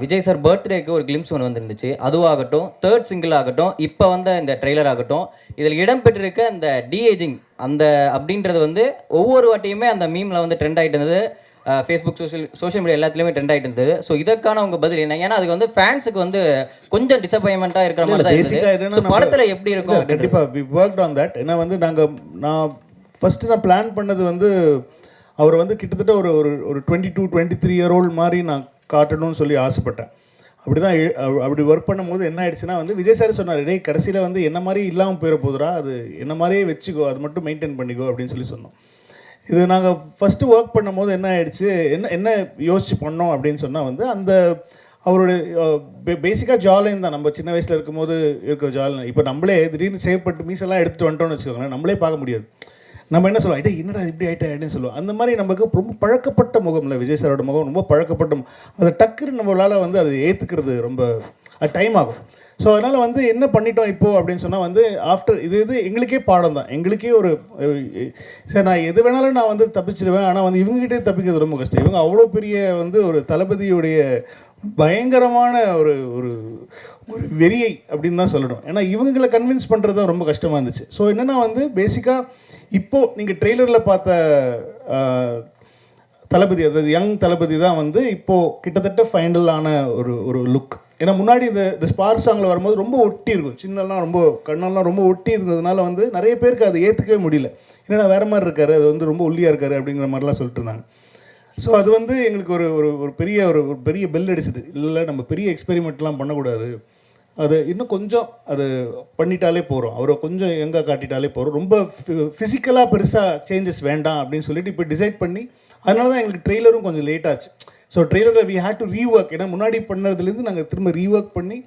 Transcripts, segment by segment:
Vijay sir பர்த்டேக்கு ஒரு glimpse ஒன்று வந்துருந்துச்சு. அதுவாகட்டும், தேர்ட் சிங்கிள் ஆகட்டும், இப்போ வந்த இந்த ட்ரெய்லர் ஆகட்டும், இதில் இடம்பெற்றிருக்க அந்த டிஏஜிங் அந்த அப்படின்றது வந்து ஒவ்வொரு வாட்டியுமே அந்த மீமில் வந்து ட்ரெண்ட் ஆகிட்டு இருந்தது. ஃபேஸ்புக் சோஷியல் மீடியா எல்லாத்துலேயுமே ட்ரெண்ட் ஆகிட்டு இருந்தது. ஸோ இதற்கான உங்கள் பதில் என்ன? ஏன்னா அதுக்கு வந்து ஃபேன்ஸுக்கு வந்து கொஞ்சம் டிசப்பாயின்மெண்ட்டாக இருக்கிற மாதிரி தான் இருந்தது. படத்தில் எப்படி இருக்கும்? கண்டிப்பாக வி ஒர்க்ட் ஆன் தட். ஏன்னா வந்து நான் ஃபஸ்ட்டு நான் பிளான் பண்ணது வந்து அவர் வந்து கிட்டத்தட்ட ஒரு 22-23 இயர் ஓல்டு மாதிரி நான் காட்டணும்னு சொல்லி ஆசைப்பட்டேன். அப்படி ஒர்க் பண்ணும்போது என்ன ஆயிடுச்சுன்னா வந்து விஜய் சார் சொன்னார், டேய் கடைசியில் வந்து என்ன மாதிரி இல்லாமல் போயிட போதுரா, அது என்ன மாதிரியே வச்சுக்கோ, அது மட்டும் மெயின்டைன் பண்ணிக்கோ அப்படின்னு சொல்லி சொன்னோம். இது நாங்கள் ஃபஸ்ட்டு ஒர்க் பண்ணும்போது என்ன ஆயிடுச்சு, என்ன யோசிச்சு பண்ணோம் அப்படின்னு சொன்னால் வந்து அந்த அவருடைய பேசிக்காக ஜாலியும் தான். நம்ம சின்ன வயசில் இருக்கும்போது இருக்கிற ஜாலி இப்போ நம்மளே திடீர்னு சேவ் பண்ணிட்டு மீசெல்லாம் எடுத்துகிட்டு வந்துட்டோம்னு வச்சுக்கோங்களேன், நம்மளே பார்க்க முடியாது. நம்ம என்ன சொல்லுவோம், ஐட்டே என்னடா இப்படி ஆகிட்டேன் அப்படின்னு சொல்லுவோம். அந்த மாதிரி நமக்கு ரொம்ப பழக்கப்பட்ட முகம் இல்லை, விஜய் சாரோட முகம் ரொம்ப பழக்கப்பட்ட, அதை டக்குன்னு நம்மளால் வந்து அதை ஏற்றுக்கிறது ரொம்ப டைம் ஆகும். ஸோ அதனால் வந்து என்ன பண்ணிட்டோம் இப்போது அப்படின்னு சொன்னால் வந்து ஆஃப்டர் இது எங்களுக்கே பாடம் தான். எங்களுக்கே ஒரு சார் நான் எது வேணாலும் நான் வந்து தப்பிச்சிடுவேன், ஆனால் வந்து இவங்ககிட்டே தப்பிக்கிறது ரொம்ப கஷ்டம். இவங்க அவ்வளோ பெரிய வந்து ஒரு தளபதியுடைய பயங்கரமான ஒரு ஒரு ஒரு வெறியை அப்படின்னு தான் சொல்லணும். ஏன்னா இவங்களை கன்வின்ஸ் பண்ணுறது தான் ரொம்ப கஷ்டமாக இருந்துச்சு. ஸோ என்னென்னா வந்து பேசிக்காக இப்போது நீங்கள் ட்ரெய்லரில் பார்த்த தளபதி, அதாவது யங் தளபதி தான் வந்து இப்போது கிட்டத்தட்ட ஃபைனலான ஒரு லுக். ஏன்னா முன்னாடி இந்த ஸ்பார்க் சாங்கில் வரும்போது ரொம்ப ஒட்டி இருக்கும், சின்னெல்லாம் ரொம்ப கண்ணெல்லாம் ரொம்ப ஒட்டி இருந்ததுனால வந்து நிறைய பேருக்கு அதை ஏற்றுக்கவே முடியல. என்னடா வேறு மாதிரி இருக்காரு, அது வந்து ரொம்ப ஒல்லியாக இருக்காரு அப்படிங்கிற மாதிரிலாம் சொல்லிட்டு இருந்தாங்க. ஸோ அது வந்து எங்களுக்கு ஒரு பெரிய பெல் அடிச்சுது. இல்லை நம்ம பெரிய எக்ஸ்பெரிமெண்ட்லாம் பண்ணக்கூடாது, அது இன்னும் கொஞ்சம் அது பண்ணிட்டாலே போகிறோம், அவரை கொஞ்சம் எங்கே காட்டிட்டாலே போகிறோம், ரொம்ப ஃபிசிக்கலாக பெருசாக சேஞ்சஸ் வேண்டாம் அப்படின்னு சொல்லிட்டு இப்போ டிசைட் பண்ணி, அதனால தான் எங்களுக்கு ட்ரெய்லரும் கொஞ்சம் லேட் ஆச்சு. ஸோ ட்ரெய்லரில் வி ஹேட் டு ரீஒர்க். ஏன்னா முன்னாடி பண்ணதுலேருந்து நாங்கள் திரும்ப ரீஒர்க் பண்ணி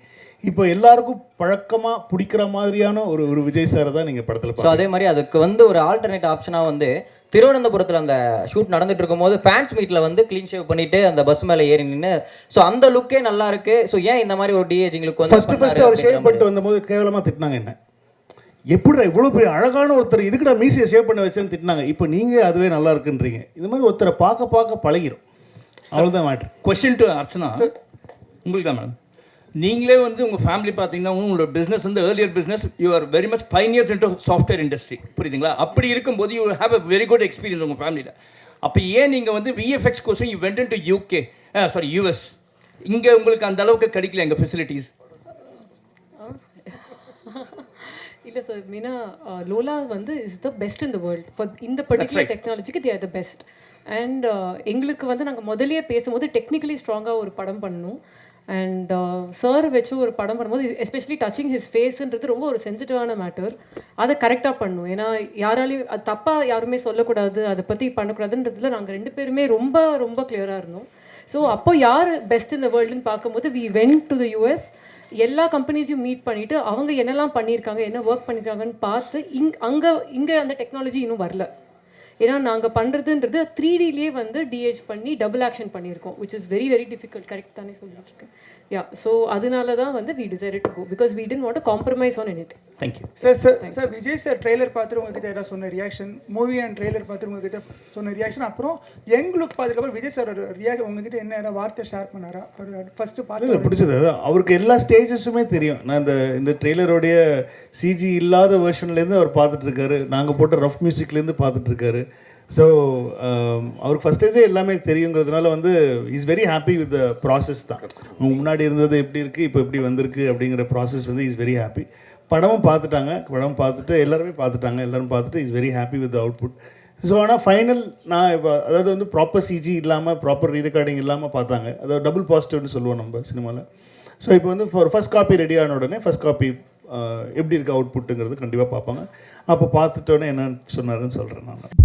இப்போ எல்லாருக்கும் பழக்கமாக பிடிக்கிற மாதிரியான ஒரு விஜய் சாரை தான் நீங்கள் படத்தில் பார்த்து. ஸோ அதே மாதிரி அதுக்கு வந்து ஒரு ஆல்டர்னேட் ஆப்ஷனாக வந்து திருவனந்தபுரத்தில் அந்த ஷூட் நடந்துட்டு இருக்கும்போது ஃபேன்ஸ் மீட்டில் வந்து க்ளீன் ஷேவ் பண்ணிட்டு அந்த பஸ் மேலே ஏறி நின்று, ஸோ அந்த லுக்கே நல்லா இருக்கு. ஸோ ஏன் இந்த மாதிரி ஒரு டிஏஜிங் லுக் வந்து ஃபர்ஸ்ட் அவர் ஷேவ் பண்ணிட்டு வந்தபோது கேவலமாக திட்டினாங்க, என்ன எப்படிடா இவ்வளோ பெரிய அழகான ஒருத்தர் இதுக்குடா மீசியை ஷேவ் பண்ண வச்சேன்னு திட்டினாங்க. இப்போ நீங்கள் அதுவே நல்லா இருக்குன்றீங்க. இது மாதிரி ஒருத்தரை பார்க்க பழகிடும், அவ்வளோதான் மேட்ரு. கொஸ்டின் டு அர்ச்சனா, உங்களுக்கு தான் மேடம். நீங்களே வந்து உங்கள் ஃபேமிலி பார்த்தீங்கன்னா உங்களோட பிஸ்னஸ் வந்து earlier business, you are very much pioneers into software industry, புரியுதுங்களா? அப்படி இருக்கும்போது you have a very good experience உங்கள் ஃபேமிலியில். அப்போ ஏன் நீங்கள் வந்து விஎஃப்எக்ஸ் கோர்ஸும் யூ வெண்ட் இன்டு யூஎஸ், இங்கே உங்களுக்கு அந்த அளவுக்கு கிடைக்கல எங்கள் ஃபெசிலிட்டிஸ்? இல்லை சார், மீனா லோலா வந்து is the best in the world for இந்த பர்டிகுலர் டெக்னாலஜிக்கு they are the best. And எங்களுக்கு வந்து நாங்கள் முதலே பேசும்போது டெக்னிக்கலி ஸ்ட்ராங்காக ஒரு படம் பண்ணணும். அண்ட் சார் வச்சு ஒரு படம் பண்ணும்போது எஸ்பெஷலி டச்சிங் ஹிஸ் ஃபேஸுன்றது ரொம்ப ஒரு சென்சிட்டிவான மேட்டர். அதை கரெக்டாக பண்ணணும். ஏன்னா யாராலையும் அது தப்பாக யாருமே சொல்லக்கூடாது, அதை பற்றி பண்ணக்கூடாதுன்றதுல நாங்கள் 2 பேருமே ரொம்ப ரொம்ப கிளியராக இருந்தோம். ஸோ அப்போ யார் பெஸ்ட் இந்த வேர்ல்டுன்னு பார்க்கும்போது we went to the US. எல்லா கம்பெனிஸையும் மீட் பண்ணிவிட்டு அவங்க என்னெல்லாம் பண்ணியிருக்காங்க, என்ன ஒர்க் பண்ணியிருக்காங்கன்னு பார்த்து இங்கே அந்த டெக்னாலஜி இன்னும் வரல. ஏன்னா நாங்கள் பண்ணுறதுன்றது 3Dலேயே வந்து டிஹெச் பண்ணி டபுள் ஆக்ஷன் பண்ணியிருக்கோம், which is very very difficult. Correct தானே சொல்லிட்டு இருக்கேன்? யா, ஸோ அதனால தான் வந்து we decided to go because we didn't want to compromise on anything. Thank you sir. Vijay sir trailer பார்த்துட்டு உங்ககிட்ட ஏதாவது சொன்ன ரியாக்ஷன், மூவி அண்ட் ட்ரெய்லர் பார்த்துட்டு உங்ககிட்ட சொன்ன ரியாக்ஷன், அப்புறம் யங் லுக் பார்த்துக்கப்புறம் விஜய் சார் உங்ககிட்ட என்ன வார்த்தை ஷேர் பண்ணாரா? அவர் ஃபர்ஸ்ட் பார்த்து பிடிச்சது அவருக்கு எல்லா ஸ்டேஜஸுமே தெரியும். நான் இந்த ட்ரெய்லருடைய சிஜி இல்லாத வெர்ஷன்லேருந்து அவர் பார்த்துட்ருக்காரு, நாங்கள் போட்ட ரஃப் மியூசிக்லேருந்து பார்த்துட்ருக்காரு. ஸோ அவருக்கு ஃபஸ்ட்டே எல்லாமே தெரியுங்கிறதுனால வந்து is very happy with the process தான். முன்னாடி இருந்தது எப்படி இருக்குது, இப்போ எப்படி வந்திருக்கு அப்படிங்கிற ப்ராசஸ் வந்து இஸ் வெரி ஹாப்பி. படமும் பார்த்துட்டாங்க, படம் பார்த்துட்டு எல்லாரும் பார்த்துட்டு is very happy with the output. So ஆனால் ஃபைனல் நான் இப்போ அதாவது வந்து ப்ராப்பர் சிஜி இல்லாமல் ப்ராப்பர் ரீரெக்கார்டிங் இல்லாமல் பார்த்தாங்க, அதாவது டபுள் பாசிட்டிவ்னு சொல்லுவோம் நம்ம சினிமாவில். ஸோ இப்போ வந்து ஃபர்ஸ்ட் காப்பி ரெடி ஆன உடனே ஃபர்ஸ்ட் காப்பி எப்படி இருக்குது அவுட்புட்டுங்கிறது கண்டிப்பாக பார்ப்பாங்க. அப்போ பார்த்துட்டோன்னே என்னன்னு சொன்னாருன்னு சொல்கிறேன் நான்.